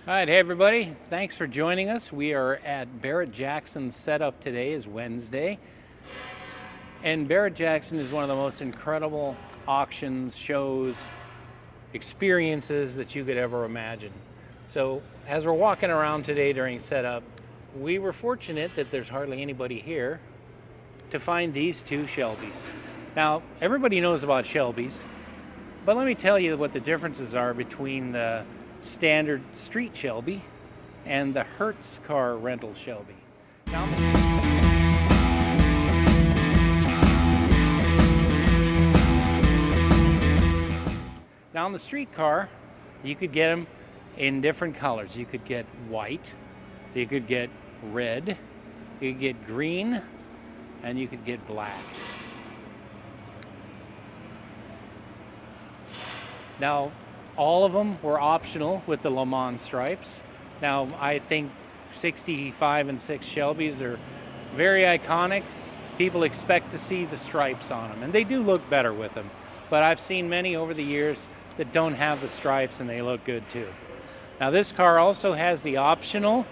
All right, hey everybody, thanks for joining us. We are at Barrett-Jackson setup. Today is Wednesday, and Barrett-Jackson is one of the most incredible auctions, shows, experiences that you could ever imagine. So as we're walking around today during setup, we were fortunate that there's hardly anybody here to find these two Shelbys. Now, everybody knows about Shelbys, but let me tell you what the differences are between the standard street Shelby and the Hertz car rental Shelby. Now on the street car, you could get them in different colors. You could get white, you could get red, you could get green, and you could get black. Now, all of them were optional with the Le Mans stripes. Now, I think 65 and 6 Shelbys are very iconic. People expect to see the stripes on them, and they do look better with them. But I've seen many over the years that don't have the stripes, and they look good too. Now, this car also has the optional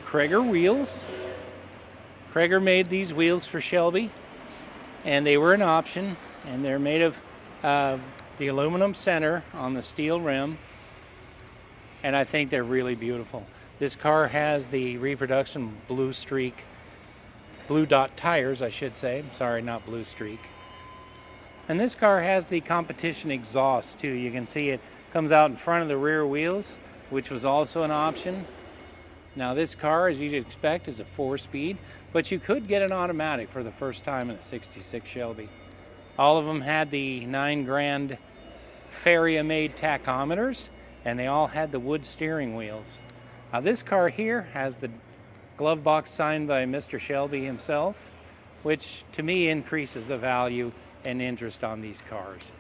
Cragar wheels. Cragar made these wheels for Shelby, and they were an option, and they're made of the aluminum center on the steel rim, and I think they're really beautiful. This car has the reproduction blue dot tires, I should say. Sorry, not blue streak. And this car has the competition exhaust too. You can see it comes out in front of the rear wheels, which was also an option. Now this car, as you'd expect, is a 4-speed, but you could get an automatic for the first time in a 66 Shelby. All of them had the 9 grand Faria-made tachometers, and they all had the wood steering wheels. Now this car here has the glove box signed by Mr. Shelby himself, which to me increases the value and interest on these cars.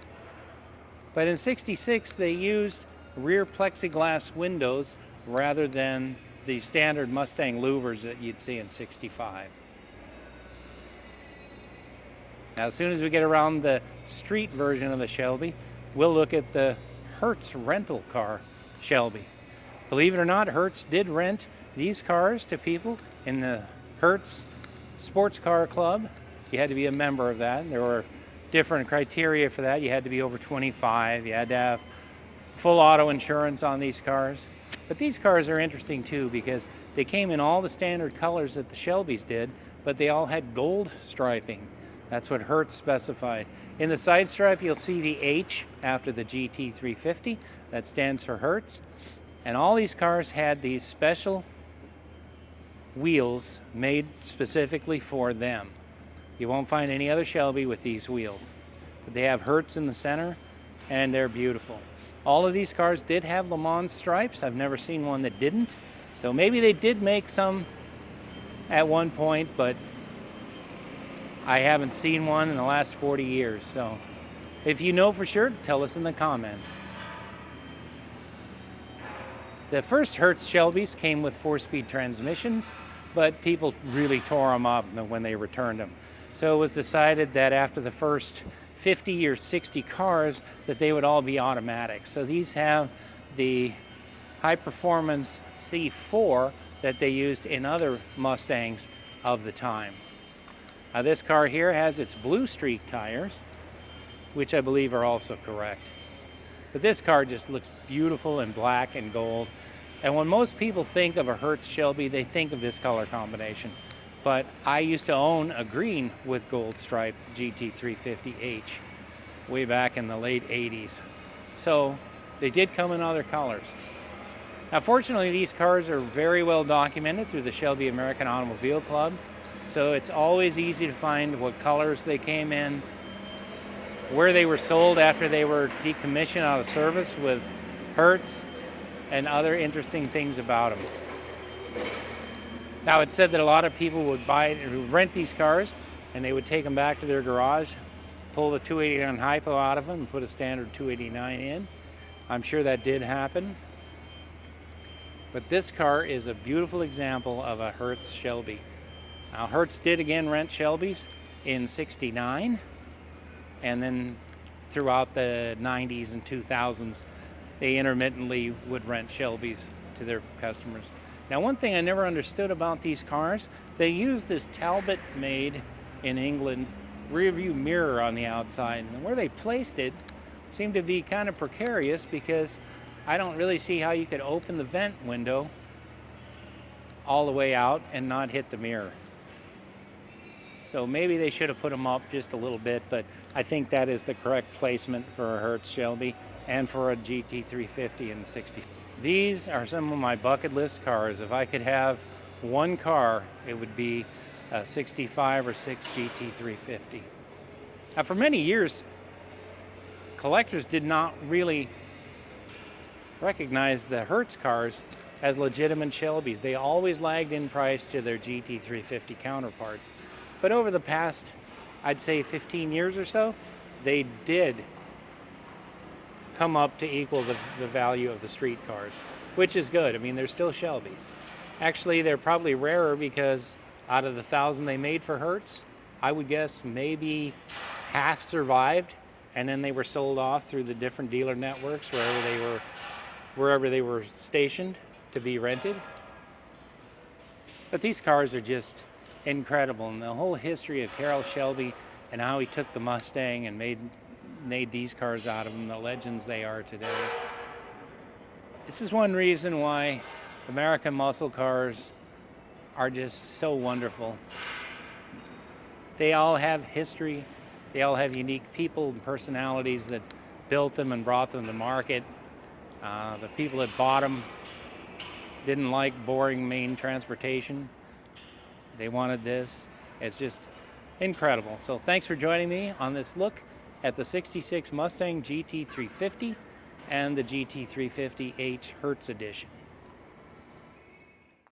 But in 66 they used rear plexiglass windows rather than the standard Mustang louvers that you'd see in 65. Now, as soon as we get around the street version of the Shelby, we'll look at the Hertz rental car Shelby. Believe it or not, Hertz did rent these cars to people in the Hertz Sports Car Club. You had to be a member of that. There were different criteria for that. You had to be over 25. You had to have full auto insurance on these cars. But these cars are interesting too because they came in all the standard colors that the Shelbys did, but they all had gold striping. That's what Hertz specified. In the side stripe, you'll see the H after the GT350. That stands for Hertz. And all these cars had these special wheels made specifically for them. You won't find any other Shelby with these wheels. But they have Hertz in the center, and they're beautiful. All of these cars did have Le Mans stripes. I've never seen one that didn't. So maybe they did make some at one point, but I haven't seen one in the last 40 years. So if you know for sure, tell us in the comments. The first Hertz Shelbys came with 4-speed transmissions, but people really tore them up when they returned them. So it was decided that after the first 50 or 60 cars that they would all be automatic. So these have the high performance C4 that they used in other Mustangs of the time. This car here has its blue streak tires, which I believe are also correct. But this car just looks beautiful in black and gold. And when most people think of a Hertz Shelby, they think of this color combination. But I used to own a green with gold stripe GT350-H way back in the late 80s. So they did come in other colors. Now fortunately, these cars are very well documented through the Shelby American Automobile Club. So it's always easy to find what colors they came in, where they were sold after they were decommissioned out of service with Hertz, and other interesting things about them. Now, it's said that a lot of people would rent these cars, and they would take them back to their garage, pull the 289 hypo out of them, and put a standard 289 in. I'm sure that did happen. But this car is a beautiful example of a Hertz Shelby. Now, Hertz did again rent Shelbys in 69, and then throughout the 90s and 2000s, they intermittently would rent Shelbys to their customers. Now, one thing I never understood about these cars, they use this Talbot made in England rear view mirror on the outside, and where they placed it seemed to be kind of precarious, because I don't really see how you could open the vent window all the way out and not hit the mirror. So maybe they should have put them up just a little bit, but I think that is the correct placement for a Hertz Shelby and for a GT350 and 60. These are some of my bucket list cars. If I could have one car, it would be a 65 or 6 GT350. Now, for many years, collectors did not really recognize the Hertz cars as legitimate Shelbys. They always lagged in price to their GT350 counterparts. But over the past, I'd say 15 years or so, they did come up to equal the value of the street cars, which is good. I mean, they're still Shelbys. Actually, they're probably rarer, because out of the 1,000 they made for Hertz, I would guess maybe half survived, and then they were sold off through the different dealer networks wherever they were stationed to be rented. But these cars are just incredible, and the whole history of Carroll Shelby and how he took the Mustang and made these cars out of them, the legends they are today. This is one reason why American muscle cars are just so wonderful. They all have history. They all have unique people and personalities that built them and brought them to market. The people that bought them didn't like boring main transportation. They wanted this. It's just incredible. So thanks for joining me on this look at the 66 Mustang GT350 and the GT350H Hertz Edition.